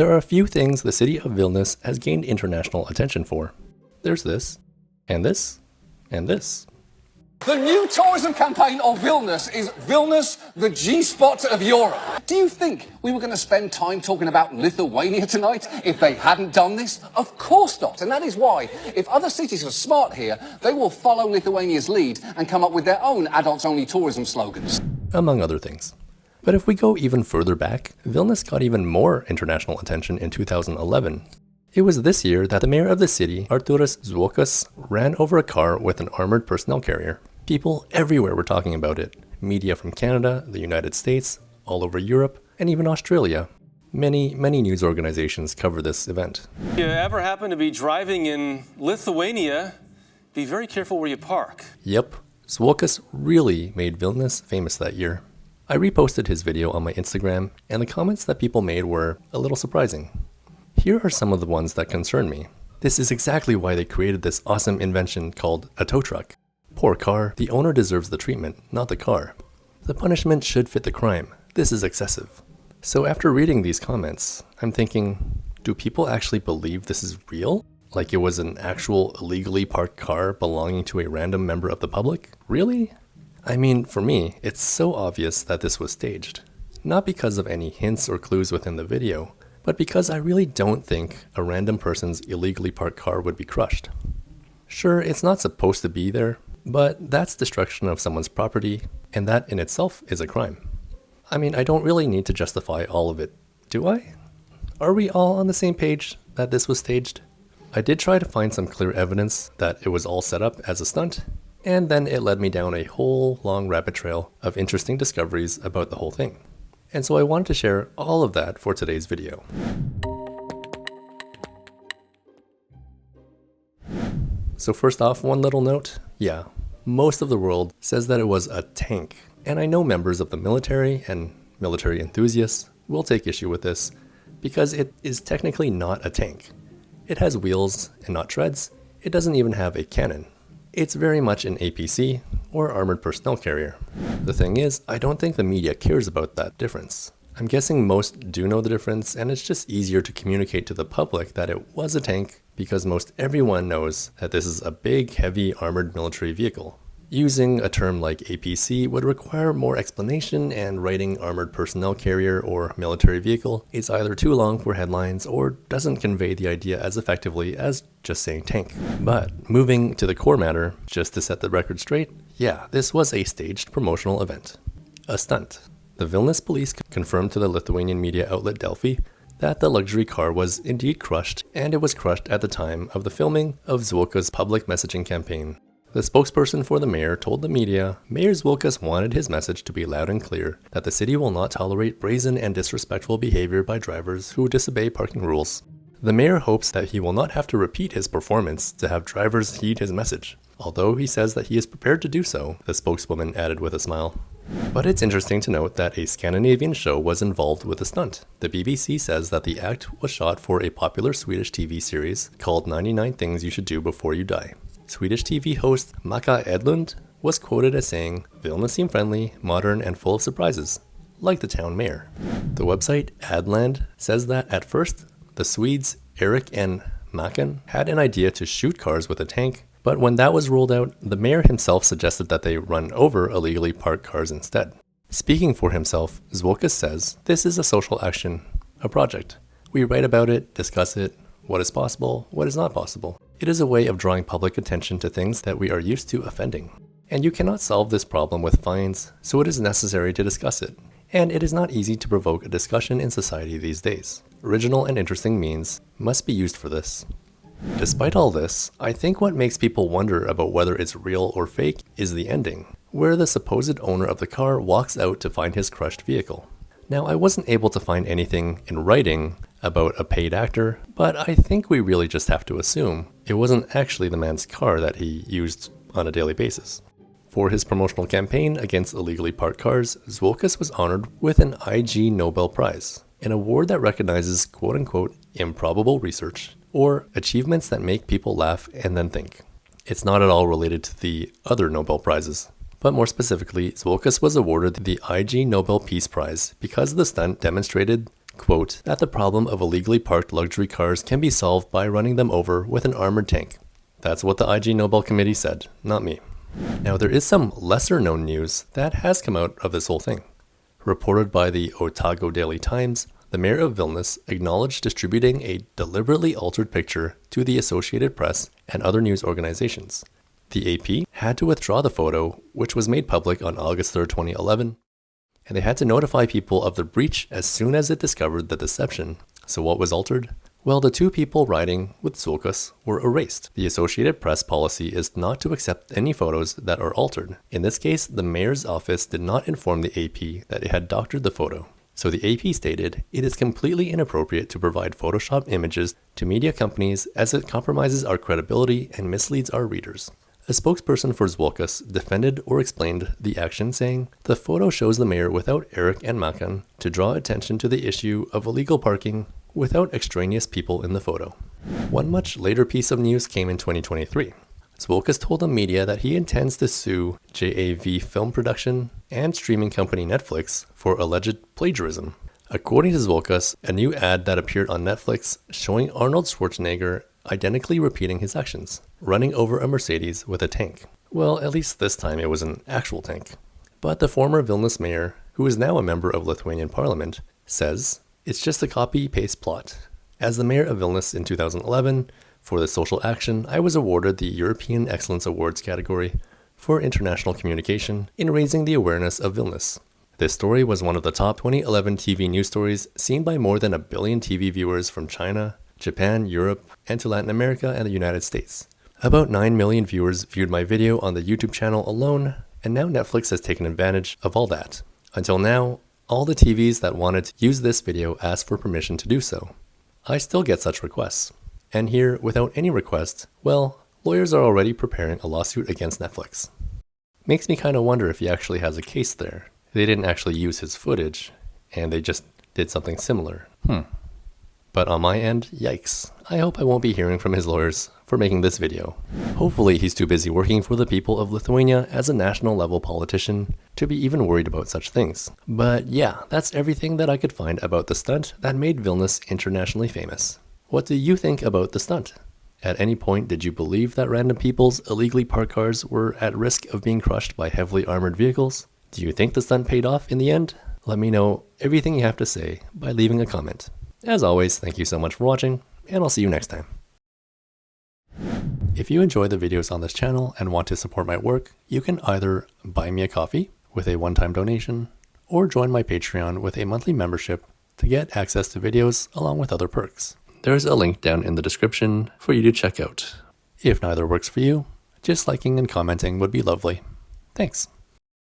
There are a few things the city of Vilnius has gained international attention for. There's this, and this, and this. The new tourism campaign of Vilnius is Vilnius, the G-spot of Europe. Do you think we were going to spend time talking about Lithuania tonight if they hadn't done this? Of course not. And that is why, if other cities are smart here, they will follow Lithuania's lead and come up with their own adults-only tourism slogans. Among other things. But if we go even further back, Vilnius got even more international attention in 2011. It was this year that the mayor of the city, Arturas Zuokas, ran over a car with an armored personnel carrier. People everywhere were talking about it. Media from Canada, the United States, all over Europe, and even Australia. Many news organizations cover this event. If you ever happen to be driving in Lithuania, be very careful where you park. Yep, Zuokas really made Vilnius famous that year. I reposted his video on my Instagram, and the comments that people made were a little surprising. Here are some of the ones that concern me. This is exactly why they created this awesome invention called a tow truck. Poor car, the owner deserves the treatment, not the car. The punishment should fit the crime. This is excessive. So after reading these comments, I'm thinking, do people actually believe this is real? Like it was an actual illegally parked car belonging to a random member of the public? Really? I mean, for me, it's so obvious that this was staged. Not because of any hints or clues within the video, but because I really don't think a random person's illegally parked car would be crushed. Sure, it's not supposed to be there, but that's destruction of someone's property, and that in itself is a crime. I mean, I don't really need to justify all of it, do I? Are we all on the same page that this was staged? I did try to find some clear evidence that it was all set up as a stunt, and then it led me down a whole long rabbit trail of interesting discoveries about the whole thing. And so I wanted to share all of that for today's video. So first off, one little note. Yeah, most of the world says that it was a tank. And I know members of the military and military enthusiasts will take issue with this because it is technically not a tank. It has wheels and not treads. It doesn't even have a cannon. It's very much an APC, or armored personnel carrier. The thing is, I don't think the media cares about that difference. I'm guessing most do know the difference, and it's just easier to communicate to the public that it was a tank because most everyone knows that this is a big, heavy armored military vehicle. Using a term like APC would require more explanation, and writing armored personnel carrier or military vehicle is either too long for headlines or doesn't convey the idea as effectively as just saying tank. But moving to the core matter, just to set the record straight, yeah, this was a staged promotional event. A stunt. The Vilnius police confirmed to the Lithuanian media outlet Delphi that the luxury car was indeed crushed, and it was crushed at the time of the filming of Zuokas' public messaging campaign. The spokesperson for the mayor told the media, Mayor Zuokas wanted his message to be loud and clear that the city will not tolerate brazen and disrespectful behavior by drivers who disobey parking rules. The mayor hopes that he will not have to repeat his performance to have drivers heed his message, although he says that he is prepared to do so, the spokeswoman added with a smile. But it's interesting to note that a Scandinavian show was involved with the stunt. The BBC says that the act was shot for a popular Swedish TV series called 99 Things You Should Do Before You Die. Swedish TV host Maka Edlund was quoted as saying, Vilnius seemed friendly, modern, and full of surprises, like the town mayor. The website Adland says that at first, the Swedes Erik and Makan had an idea to shoot cars with a tank, but when that was ruled out, the mayor himself suggested that they run over illegally parked cars instead. Speaking for himself, Zuokas says, this is a social action, a project. We write about it, discuss it, what is possible, what is not possible. It is a way of drawing public attention to things that we are used to offending. And you cannot solve this problem with fines, so it is necessary to discuss it. And it is not easy to provoke a discussion in society these days. Original and interesting means must be used for this. Despite all this, I think what makes people wonder about whether it's real or fake is the ending, where the supposed owner of the car walks out to find his crushed vehicle. Now, I wasn't able to find anything in writing about a paid actor, but I think we really just have to assume it wasn't actually the man's car that he used on a daily basis. For his promotional campaign against illegally parked cars, Zuokas was honored with an IG Nobel Prize, an award that recognizes quote-unquote improbable research, or achievements that make people laugh and then think. It's not at all related to the other Nobel Prizes. But more specifically, Zuokas was awarded the IG Nobel Peace Prize because the stunt demonstrated quote, that the problem of illegally parked luxury cars can be solved by running them over with an armored tank. That's what the IG Nobel Committee said, not me. Now, there is some lesser-known news that has come out of this whole thing. Reported by the Otago Daily Times, the mayor of Vilnius acknowledged distributing a deliberately altered picture to the Associated Press and other news organizations. The AP had to withdraw the photo, which was made public on August 3, 2011, and they had to notify people of the breach as soon as it discovered the deception. So what was altered? Well, the two people riding with Zuokas were erased. The Associated Press policy is not to accept any photos that are altered. In this case, the mayor's office did not inform the AP that it had doctored the photo. So the AP stated, it is completely inappropriate to provide Photoshop images to media companies as it compromises our credibility and misleads our readers. A spokesperson for Zuokas defended or explained the action, saying, the photo shows the mayor without Eric and Makan to draw attention to the issue of illegal parking without extraneous people in the photo. One much later piece of news came in 2023. Zuokas told the media that he intends to sue JAV Film Production and streaming company Netflix for alleged plagiarism. According to Zuokas, a new ad that appeared on Netflix showing Arnold Schwarzenegger identically repeating his actions, running over a Mercedes with a tank. Well, at least this time it was an actual tank. But the former Vilnius mayor, who is now a member of Lithuanian parliament, says, it's just a copy-paste plot. As the mayor of Vilnius in 2011, for this social action, I was awarded the European Excellence Awards category for international communication in raising the awareness of Vilnius. This story was one of the top 2011 TV news stories seen by more than 1 billion TV viewers from China, Japan, Europe, and to Latin America and the United States. About 9 million viewers viewed my video on the YouTube channel alone, and now Netflix has taken advantage of all that. Until now, all the TVs that wanted to use this video asked for permission to do so. I still get such requests. And here, without any request, well, lawyers are already preparing a lawsuit against Netflix. Makes me kind of wonder if he actually has a case there. They didn't actually use his footage, and they just did something similar. But on my end, yikes. I hope I won't be hearing from his lawyers for making this video. Hopefully he's too busy working for the people of Lithuania as a national level politician to be even worried about such things. But yeah, that's everything that I could find about the stunt that made Vilnius internationally famous. What do you think about the stunt? At any point, did you believe that random people's illegally parked cars were at risk of being crushed by heavily armored vehicles? Do you think the stunt paid off in the end? Let me know everything you have to say by leaving a comment. As always, thank you so much for watching, and I'll see you next time. If you enjoy the videos on this channel and want to support my work, you can either buy me a coffee with a one-time donation, or join my Patreon with a monthly membership to get access to videos along with other perks. There's a link down in the description for you to check out. If neither works for you, just liking and commenting would be lovely. Thanks.